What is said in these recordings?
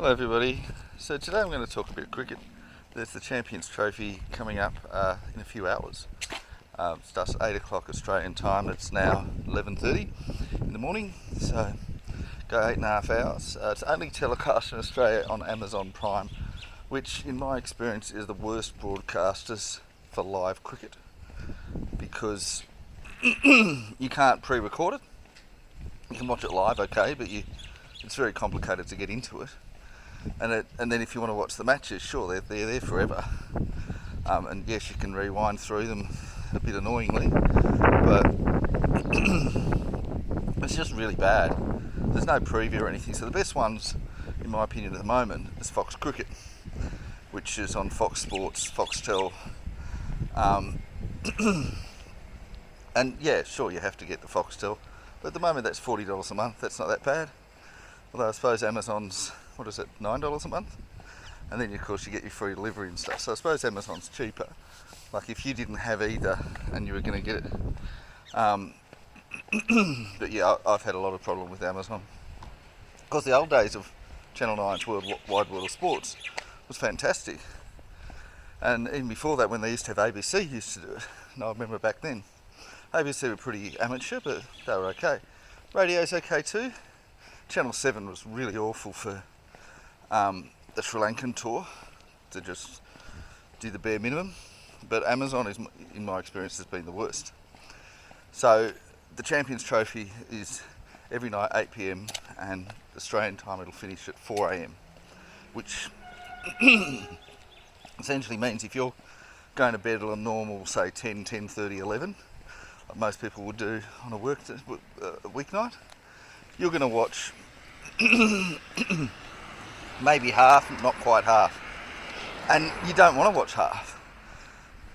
Hello everybody. So today I'm going to talk a bit of cricket. There's the Champions Trophy coming up in a few hours. It starts at 8 o'clock Australian time. It's now 11:30 in the morning, so go 8.5 hours. It's only telecast in Australia on Amazon Prime, which in my experience is the worst broadcasters for live cricket because you can't pre-record it. You can watch it live, okay, but it's very complicated to get into it. And then if you want to watch the matches, sure, they're there forever. And yes, you can rewind through them a bit annoyingly, but it's just really bad. There's no preview or anything. So the best ones, in my opinion, at the moment is Fox Cricket, which is on Fox Sports, Foxtel. And yeah, sure, you have to get the Foxtel, but at the moment that's $40 a month. That's not that bad. Although I suppose Amazon's, what is it, $9 a month? And then of course you get your free delivery and stuff. So I suppose Amazon's cheaper. Like if you didn't have either and you were going to get it. But yeah, I've had a lot of problem with Amazon. Because the old days of Channel 9's Wide World of Sports was fantastic. And even before that, when they used to have ABC used to do it. And I remember back then, ABC were pretty amateur, but they were okay. Radio's okay too. Channel 7 was really awful for the Sri Lankan tour, to just do the bare minimum. But Amazon, is, in my experience, has been the worst. So the Champions Trophy is every night 8 p.m. and Australian time it'll finish at 4 a.m. which essentially means if you're going to bed on normal, say 10, 10:30, 11, like most people would do on a weeknight, you're going to watch maybe half, not quite half. And you don't want to watch half.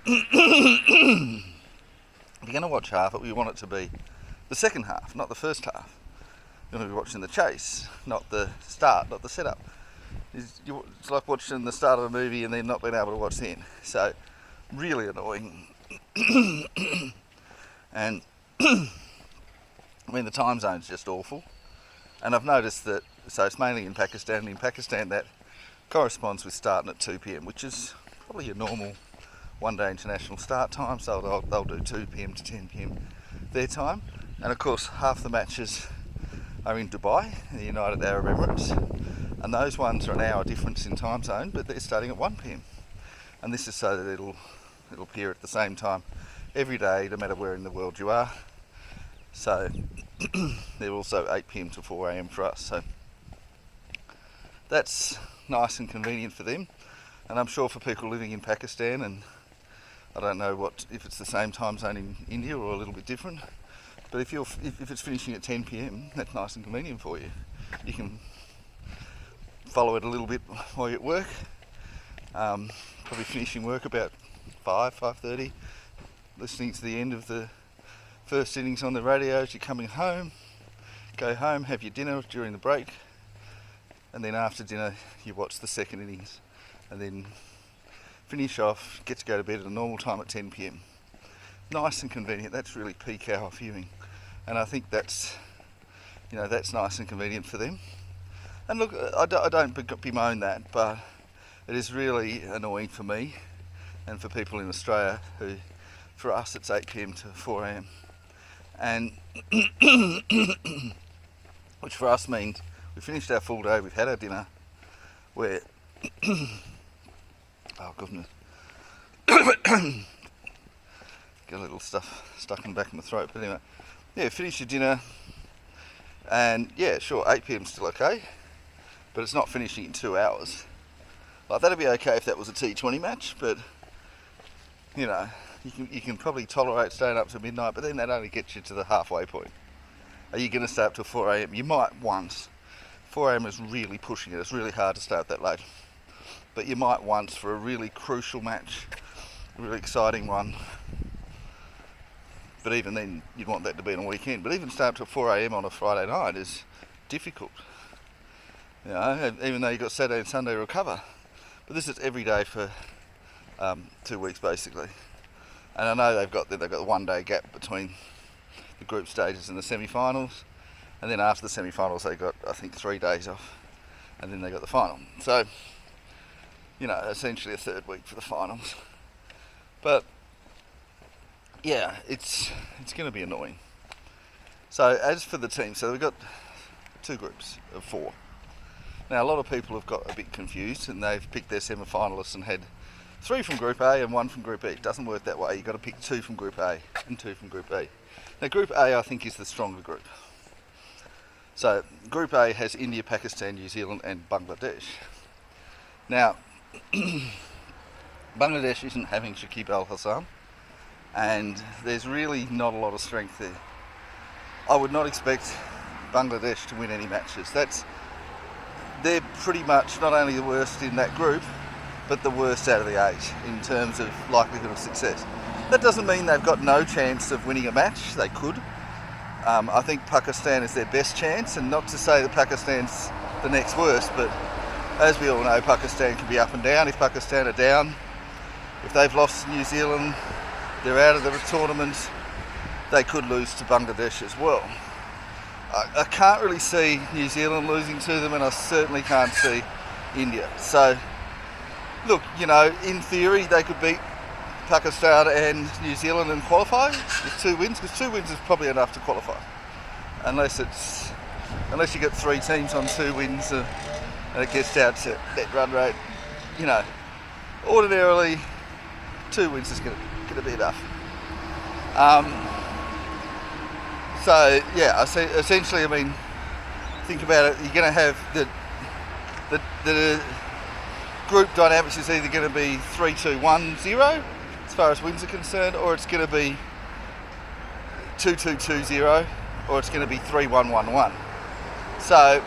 If you're going to watch half, you want it to be the second half, not the first half. You want to be watching the chase, not the start, not the setup. It's like watching the start of a movie and then not being able to watch the end. So, really annoying. And I mean, the time zone's just awful. And I've noticed that, so it's mainly in Pakistan, and in Pakistan that corresponds with starting at 2 p.m, which is probably a normal one-day international start time, so they'll do 2 p.m. to 10 p.m. their time. And of course, half the matches are in Dubai, in the United Arab Emirates, and those ones are an hour difference in time zone, but they're starting at 1 p.m. And this is so that it'll appear at the same time every day, no matter where in the world you are. So they're also 8 p.m. to 4 a.m. for us. So that's nice and convenient for them. And I'm sure for people living in Pakistan, and I don't know if it's the same time zone in India or a little bit different. But if it's finishing at 10 p.m, that's nice and convenient for you. You can follow it a little bit while you're at work. Probably finishing work about 5:30, listening to the end of the first innings on the radio as you're coming home. Go home, have your dinner during the break, and then after dinner you watch the second innings, and then finish off, get to go to bed at a normal time at 10 p.m. Nice and convenient. That's really peak hour viewing, and I think that's nice and convenient for them. And look, I don't bemoan that, but it is really annoying for me and for people in Australia who, for us, it's 8 p.m. to 4 a.m. And which for us means we finished our full day, we've had our dinner, we're oh goodness, got a little stuff stuck in the back of my throat, but anyway, yeah, finish your dinner, and yeah, sure, 8 p.m. is still okay, but it's not finishing in 2 hours. Like, that'd be okay if that was a T20 match, but you know, you can probably tolerate staying up to midnight, but then that only gets you to the halfway point. Are you going to stay up till 4 a.m? You might once. 4 a.m. is really pushing it. It's really hard to stay up that late. But you might once for a really crucial match, a really exciting one. But even then, you'd want that to be on a weekend. But even staying up till 4 a.m. on a Friday night is difficult. You know, even though you've got Saturday and Sunday to recover. But this is every day for 2 weeks basically. And I know they've got the 1 day gap between the group stages and the semi-finals, and then after the semi-finals they got, I think, 3 days off, and then they got the final. So, essentially a third week for the finals. But yeah, it's going to be annoying. So as for the team, so we've got 2 groups of 4. Now a lot of people have got a bit confused and they've picked their semi-finalists and had 3 from Group A and 1 from Group B. It doesn't work that way. You've got to pick 2 from Group A and 2 from Group B. Now Group A I think is the stronger group. So Group A has India, Pakistan, New Zealand and Bangladesh. Now Bangladesh isn't having Shakib Al Hasan and there's really not a lot of strength there. I would not expect Bangladesh to win any matches. They're pretty much not only the worst in that group, but the worst out of the 8 in terms of likelihood of success. That doesn't mean they've got no chance of winning a match. They could. I think Pakistan is their best chance, and not to say that Pakistan's the next worst, but as we all know, Pakistan can be up and down. If Pakistan are down, if they've lost to New Zealand, they're out of the tournament. They could lose to Bangladesh as well. I can't really see New Zealand losing to them, and I certainly can't see India. So, look, in theory, they could beat Pakistan and New Zealand and qualify with 2 wins, because 2 wins is probably enough to qualify. Unless you get 3 teams on 2 wins and it gets down to net run rate. Ordinarily, 2 wins is going to be enough. So yeah, essentially, think about it. You're going to have the group dynamics is either going to be 3-2-1-0 as far as wins are concerned, or it's going to be 2-2-2-0, or it's going to be 3-1-1-1. So,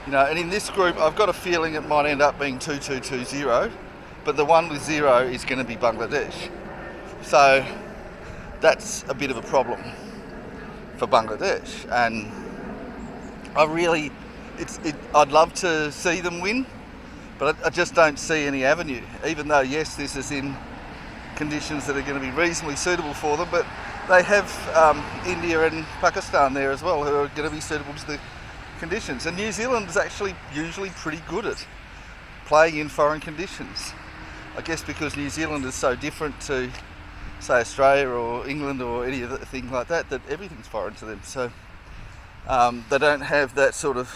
and in this group, I've got a feeling it might end up being 2-2-2-0, but the one with 0 is going to be Bangladesh. So that's a bit of a problem for Bangladesh, and I'd love to see them win, but I just don't see any avenue, even though yes, this is in conditions that are going to be reasonably suitable for them, but they have India and Pakistan there as well who are going to be suitable to the conditions, and New Zealand is actually usually pretty good at playing in foreign conditions. I guess because New Zealand is so different to, say, Australia or England or any other thing like that everything's foreign to them. So they don't have that sort of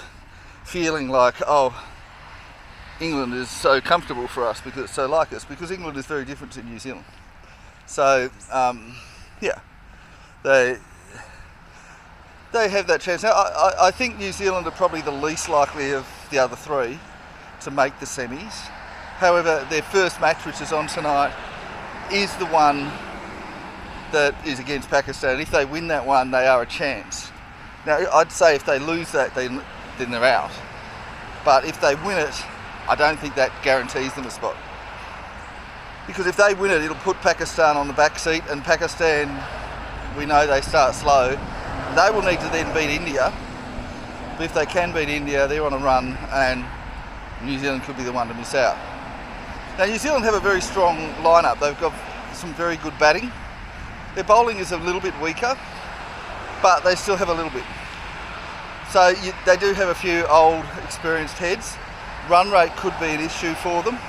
feeling like, England is so comfortable for us because it's so like us, because England is very different to New Zealand. So they have that chance. Now, I think New Zealand are probably the least likely of the other 3 to make the semis. However, their first match, which is on tonight, is the one that is against Pakistan. If they win that one, they are a chance. Now, I'd say if they lose that, then they're out. But if they win it, I don't think that guarantees them a spot. Because if they win it, it'll put Pakistan on the back seat, and Pakistan, we know they start slow. They will need to then beat India. But if they can beat India, they're on a run, and New Zealand could be the one to miss out. Now, New Zealand have a very strong lineup. They've got some very good batting. Their bowling is a little bit weaker, but they still have a little bit. So they do have a few old, experienced heads. Run rate could be an issue for them,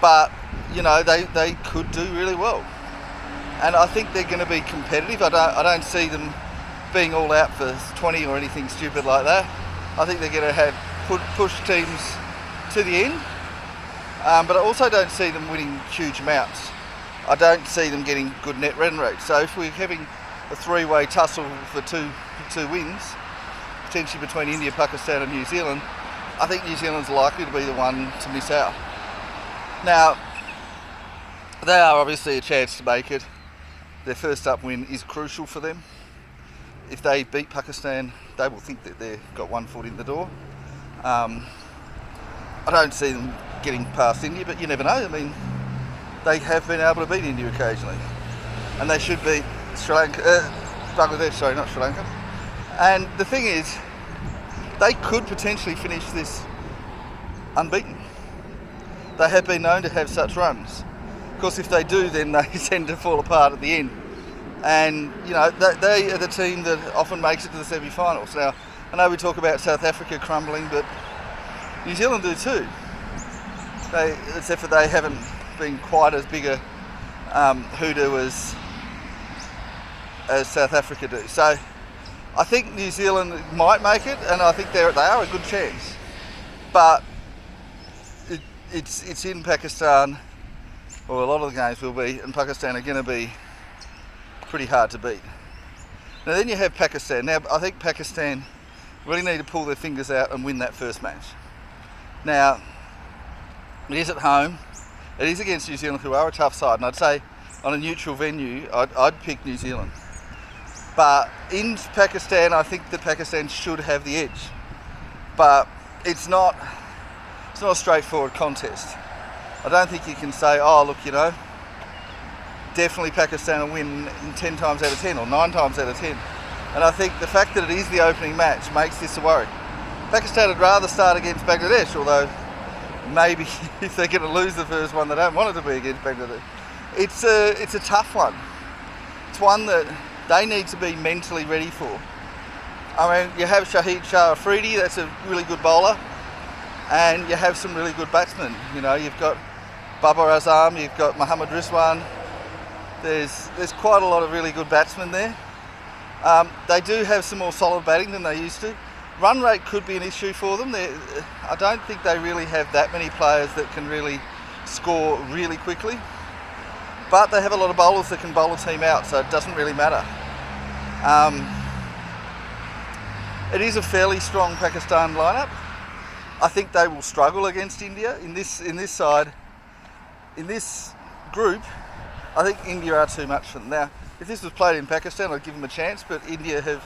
but they could do really well. And I think they're going to be competitive. I don't see them being all out for 20 or anything stupid like that. I think they're going to push teams to the end, but I also don't see them winning huge amounts. I don't see them getting good net run rate. So if we're having a 3-way tussle for two wins, potentially between India, Pakistan and New Zealand, I think New Zealand's likely to be the one to miss out. Now, they are obviously a chance to make it. Their first up win is crucial for them. If they beat Pakistan, they will think that they've got one foot in the door. I don't see them getting past India, but you never know. They have been able to beat India occasionally, and they should beat Bangladesh. Sorry, not Sri Lanka. And the thing is, they could potentially finish this unbeaten. They have been known to have such runs. Of course, if they do, then they tend to fall apart at the end. And they are the team that often makes it to the semi-finals. Now, I know we talk about South Africa crumbling, but New Zealand do too. Except for they haven't been quite as big a hoodoo as South Africa do. So I think New Zealand might make it, and I think they are a good chance. But it's in Pakistan, or a lot of the games will be, and Pakistan are going to be pretty hard to beat. Now then you have Pakistan. Now I think Pakistan really need to pull their fingers out and win that first match. Now it is at home. It is against New Zealand, who are a tough side, and I'd say on a neutral venue I'd pick New Zealand. But in Pakistan, I think that Pakistan should have the edge. But it's not a straightforward contest. I don't think you can say, oh look, definitely Pakistan will win 10 times out of 10 or 9 times out of 10. And I think the fact that it is the opening match makes this a worry. Pakistan would rather start against Bangladesh, although maybe if they're going to lose the first one, they don't want it to be against Bangladesh. It's a tough one. It's one that they need to be mentally ready for. I mean, you have Shahid Shah Afridi, that's a really good bowler, and you have some really good batsmen. You've got Babar Azam, you've got Mohammad Rizwan. There's quite a lot of really good batsmen there. They do have some more solid batting than they used to. Run rate could be an issue for them. I don't think they really have that many players that can really score really quickly. But they have a lot of bowlers that can bowl a team out, so it doesn't really matter. It is a fairly strong Pakistan lineup. I think they will struggle against India in this side. In this group, I think India are too much for them. Now, if this was played in Pakistan, I'd give them a chance, but India have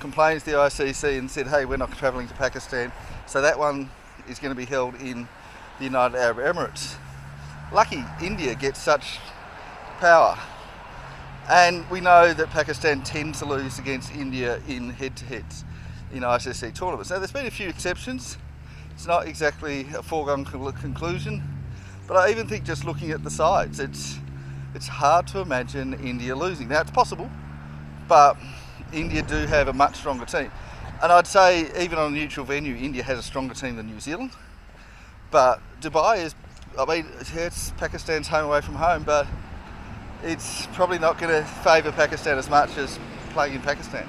complained to the ICC and said, hey, we're not travelling to Pakistan. So that one is going to be held in the United Arab Emirates. Lucky India gets such power. And we know that Pakistan tend to lose against India in head-to-heads in ICC tournaments. Now, there's been a few exceptions. It's not exactly a foregone conclusion, but I even think just looking at the sides, it's hard to imagine India losing. Now, it's possible, but India do have a much stronger team. And I'd say, even on a neutral venue, India has a stronger team than New Zealand. But Dubai it's Pakistan's home away from home, but it's probably not going to favour Pakistan as much as playing in Pakistan.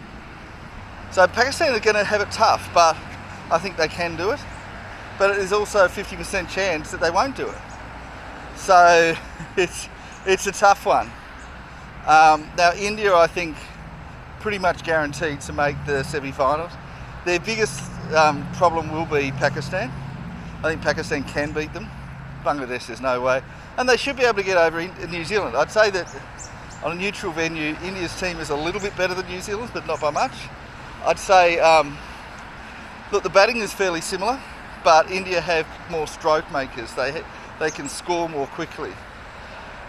So Pakistan are going to have it tough, but I think they can do it. But it is also a 50% chance that they won't do it. So it's a tough one. Now India, I think, pretty much guaranteed to make the semi-finals. Their biggest problem will be Pakistan. I think Pakistan can beat them. Bangladesh, there's no way. And they should be able to get over New Zealand. I'd say that on a neutral venue, India's team is a little bit better than New Zealand's, but not by much. I'd say, look, the batting is fairly similar, but India have more stroke makers. They can score more quickly.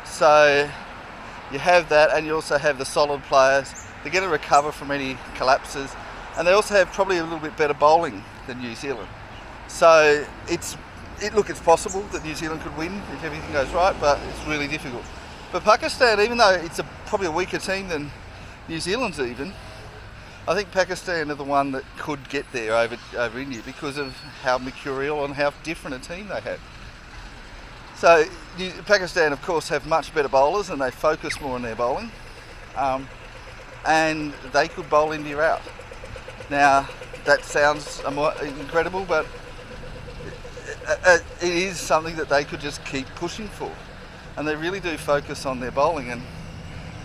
So you have that, and you also have the solid players. They're going to recover from any collapses, and they also have probably a little bit better bowling than New Zealand. So it's possible that New Zealand could win if everything goes right, but it's really difficult. But Pakistan, even though it's probably a weaker team than New Zealand's even, I think Pakistan are the one that could get there over India because of how mercurial and how different a team they have. So Pakistan, of course, have much better bowlers and they focus more on their bowling. And they could bowl India out. Now, that sounds incredible, but it is something that they could just keep pushing for. And they really do focus on their bowling. And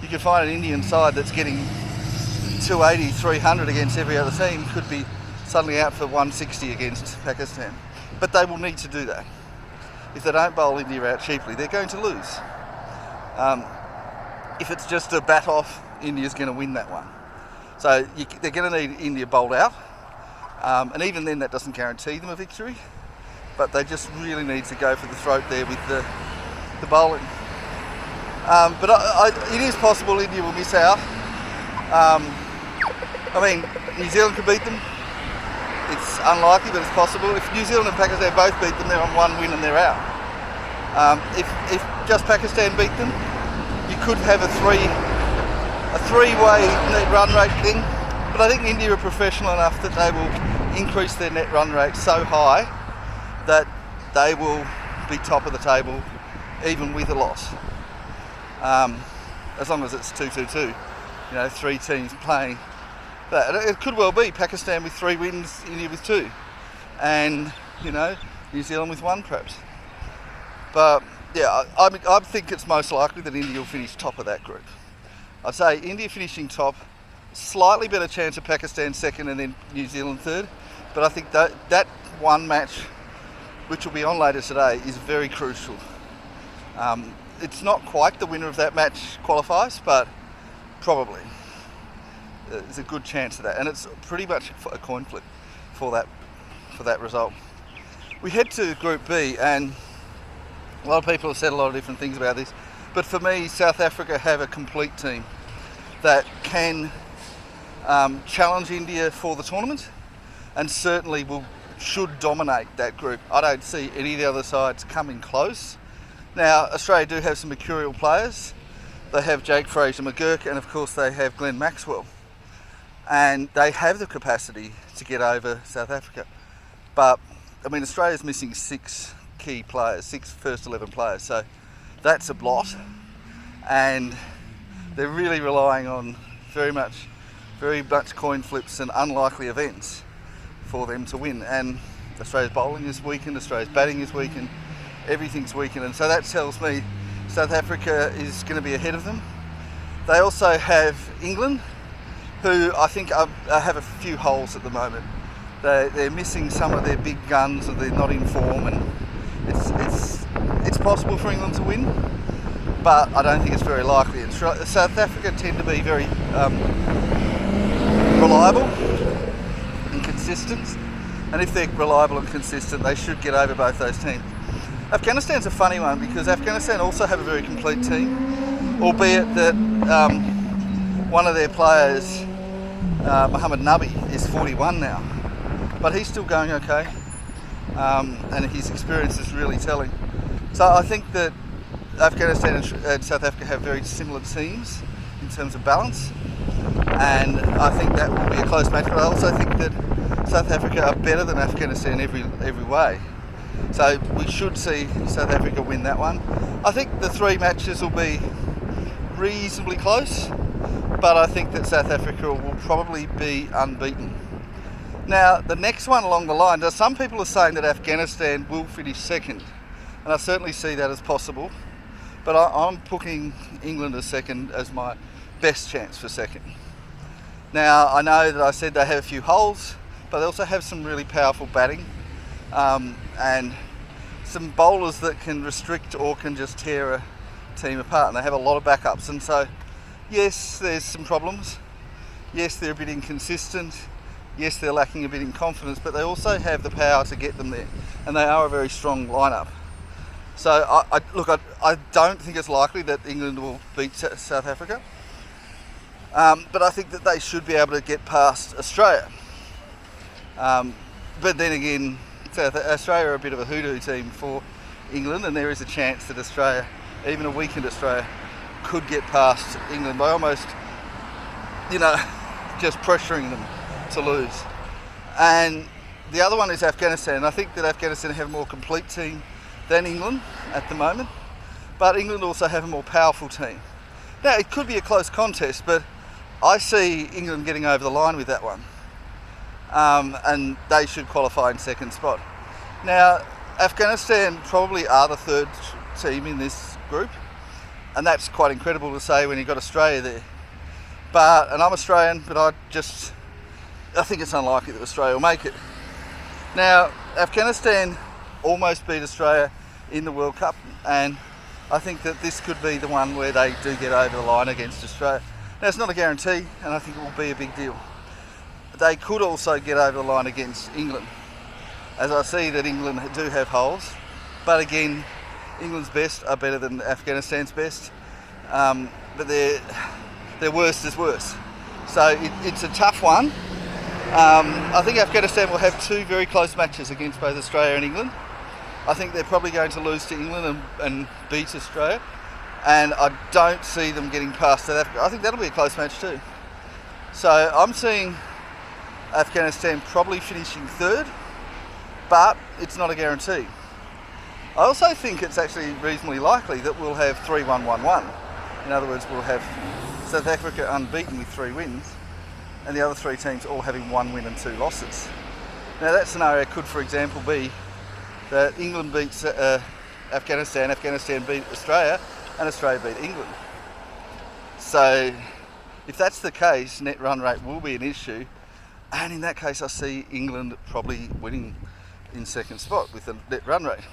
you can find an Indian side that's getting 280, 300 against every other team could be suddenly out for 160 against Pakistan. But they will need to do that. If they don't bowl India out cheaply, they're going to lose. If it's just a bat off, India's going to win that one. So they're going to need India bowled out. And even then, that doesn't guarantee them a victory. But they just really need to go for the throat there with the bowling. But it is possible India will miss out. New Zealand could beat them. It's unlikely, but it's possible. If New Zealand and Pakistan both beat them, they're on one win and they're out. If just Pakistan beat them, you could have a three-way net run rate thing. But I think India are professional enough that they will increase their net run rate so high that they will be top of the table even with a loss. As long as it's 2-2-2, 3 teams playing that. It could well be Pakistan with 3 wins, India with 2, and New Zealand with 1 perhaps. But yeah, I think it's most likely that India will finish top of that group. I'd say India finishing top, slightly better chance of Pakistan second and then New Zealand third. But I think that one match, which will be on later today, is very crucial. It's not quite the winner of that match qualifies, but probably. There's a good chance of that, and it's pretty much a coin flip for that result. We head to Group B, and a lot of people have said a lot of different things about this, but for me, South Africa have a complete team that can challenge India for the tournament, and certainly should dominate that group. I don't see any of the other sides coming close. Now, Australia do have some mercurial players. They have Jake Fraser-McGurk, and of course they have Glenn Maxwell. And they have the capacity to get over South Africa. But, Australia's missing 6 key players, 6 first 11 players, so that's a blot. And they're really relying on very much coin flips and unlikely events for them to win. And Australia's bowling is weakened, Australia's batting is weakened, everything's weakened, and so that tells me South Africa is going to be ahead of them. They also have England, who I think have a few holes at the moment. They're missing some of their big guns, and they're not in form, and it's possible for England to win, but I don't think it's very likely. And South Africa tend to be very reliable and consistent, and if they're reliable and consistent, they should get over both those teams. Afghanistan's a funny one because Afghanistan also have a very complete team, albeit that one of their players, Mohammad Nabi, is 41 now, but he's still going okay, and his experience is really telling. So I think that Afghanistan and South Africa have very similar teams in terms of balance, and I think that will be a close match, but I also think that South Africa are better than Afghanistan every way. So we should see South Africa win that one. I think the 3 matches will be reasonably close, but I think that South Africa will probably be unbeaten. Now, the next one along the line, some people are saying that Afghanistan will finish second, and I certainly see that as possible, but I'm putting England as second as my best chance for second. Now, I know that I said they have a few holes, but they also have some really powerful batting, and some bowlers that can restrict or can just tear a team apart, and they have a lot of backups. And so, yes, there's some problems. Yes, they're a bit inconsistent. Yes, they're lacking a bit in confidence, but they also have the power to get them there, and they are a very strong lineup. So, I don't think it's likely that England will beat South Africa, but I think that they should be able to get past Australia. But then again, Australia are a bit of a hoodoo team for England, and there is a chance that Australia, even a weakened Australia, could get past England by almost, just pressuring them to lose. And the other one is Afghanistan. I think that Afghanistan have a more complete team than England at the moment, but England also have a more powerful team. Now, it could be a close contest, but I see England getting over the line with that one. And they should qualify in second spot. Now, Afghanistan probably are the 3rd team in this group, and that's quite incredible to say when you've got Australia there. And I'm Australian, but I think it's unlikely that Australia will make it. Now, Afghanistan almost beat Australia in the World Cup, and I think that this could be the one where they do get over the line against Australia. Now, it's not a guarantee, and I think it will be a big deal. They could also get over the line against England, as I see that England do have holes, but again, England's best are better than Afghanistan's best, but their worst is worse. So it's a tough one. I think Afghanistan will have 2 very close matches against both Australia and England. I think they're probably going to lose to England and beat Australia, and I don't see them getting past South Africa. I think that'll be a close match too. So I'm seeing Afghanistan probably finishing 3rd, but it's not a guarantee. I also think it's actually reasonably likely that we'll have 3-1-1-1. In other words, we'll have South Africa unbeaten with 3 wins, and the other 3 teams all having 1 win and 2 losses. Now that scenario could, for example, be that England beats Afghanistan, Afghanistan beat Australia, and Australia beat England. So if that's the case, net run rate will be an issue, and in that case I see England probably winning in second spot with the net run rate,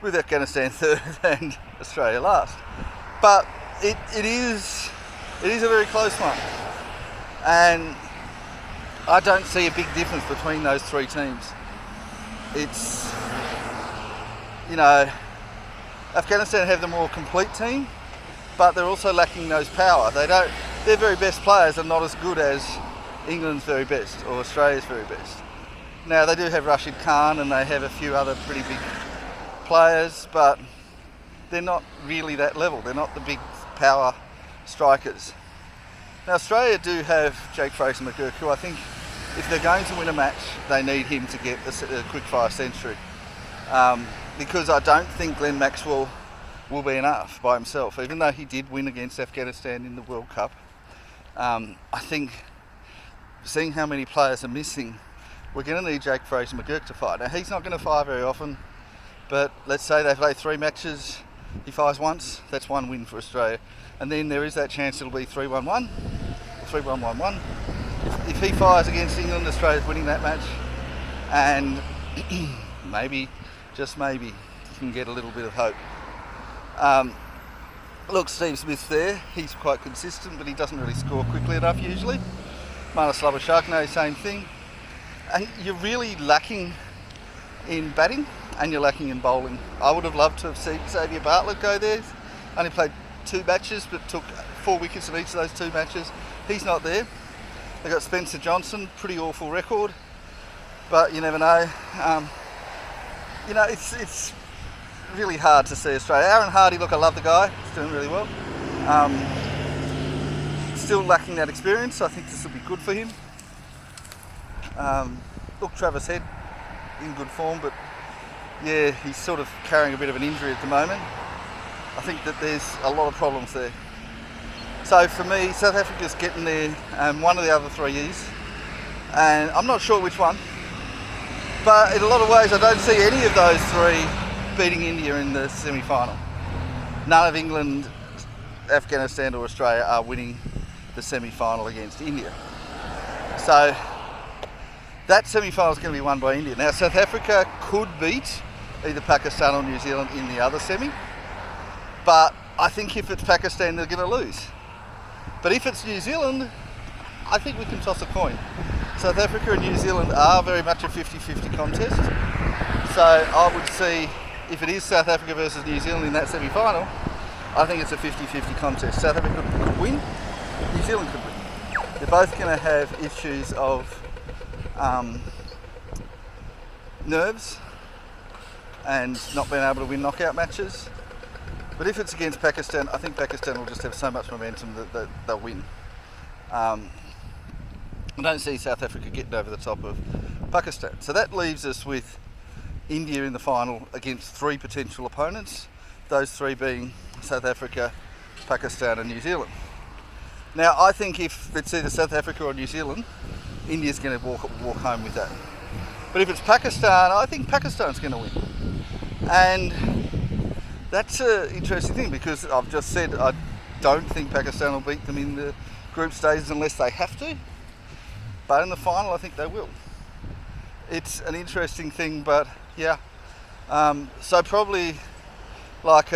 with Afghanistan third and Australia last. But it is a very close one, and I don't see a big difference between those 3 teams. It's, you know, Afghanistan have the more complete team, but they're also lacking those power. Their very best players are not as good as England's very best or Australia's very best. Now they do have Rashid Khan and they have a few other pretty big players, but they're not really that level. They're not the big power strikers. Now Australia do have Jake Fraser-McGurk, who I think if they're going to win a match, they need him to get a quick-fire century. Because I don't think Glenn Maxwell will be enough by himself, even though he did win against Afghanistan in the World Cup. I think, seeing how many players are missing, we're going to need Jake Fraser-McGurk to fight. Now he's not going to fire very often, but let's say they play 3 matches, he fires once, that's 1 win for Australia. And then there is that chance it'll be 3-1-1, 3-1-1-1. If he fires against England, Australia's winning that match, and maybe, just maybe, you can get a little bit of hope. Look, Steve Smith's there, he's quite consistent, but he doesn't really score quickly enough usually. Marnus Labuschagne, same thing. And you're really lacking in batting, and you're lacking in bowling. I would have loved to have seen Xavier Bartlett go there. Only played 2 matches, but took 4 wickets in each of those 2 matches. He's not there. They've got Spencer Johnson, pretty awful record, but you never know. It's really hard to see Australia. Aaron Hardy, look, I love the guy. He's doing really well. Still lacking that experience. I think this will be good for him. Look, Travis Head in good form, but yeah, he's sort of carrying a bit of an injury at the moment. I think that there's a lot of problems there. So for me, South Africa's getting there, one of the other 3 is, and I'm not sure which one, but in a lot of ways I don't see any of those 3 beating India in the semi-final. None of England, Afghanistan or Australia are winning the semi-final against India. So that semi-final is going to be won by India. Now South Africa could beat either Pakistan or New Zealand in the other semi, but I think if it's Pakistan they're going to lose. But if it's New Zealand, I think we can toss a coin. South Africa and New Zealand are very much a 50-50 contest. So I would see, if it is South Africa versus New Zealand in that semi-final, I think it's a 50-50 contest. South Africa could win, New Zealand could win. They're both going to have issues of nerves and not being able to win knockout matches. But if it's against Pakistan, I think Pakistan will just have so much momentum that they'll win. I don't see South Africa getting over the top of Pakistan. So that leaves us with India in the final against 3 potential opponents, those 3 being South Africa, Pakistan and New Zealand. Now I think if it's either South Africa or New Zealand, India's going to walk home with that. But if it's Pakistan, I think Pakistan's going to win. And that's an interesting thing, because I've just said I don't think Pakistan will beat them in the group stages unless they have to. But in the final, I think they will. It's an interesting thing, but yeah. So probably like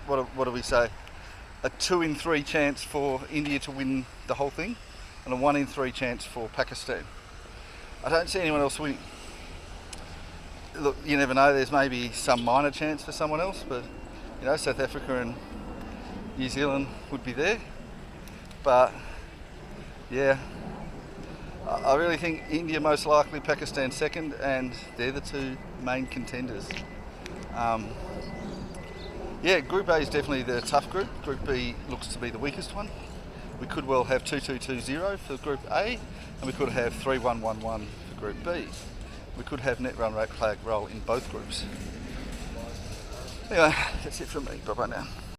what do we say? A 2 in 3 chance for India to win the whole thing, and a 1 in 3 chance for Pakistan. I don't see anyone else winning. Look, you never know, there's maybe some minor chance for someone else, but you know, South Africa and New Zealand would be there. But yeah, I really think India most likely, Pakistan second, and they're the 2 main contenders. Yeah, Group A is definitely the tough group. Group B looks to be the weakest one. We could well have 2-2-2-0 for Group A, and we could have 3-1-1-1 for Group B. we could have net run rate play a role in both groups. Anyway, that's it from me. Bye bye now.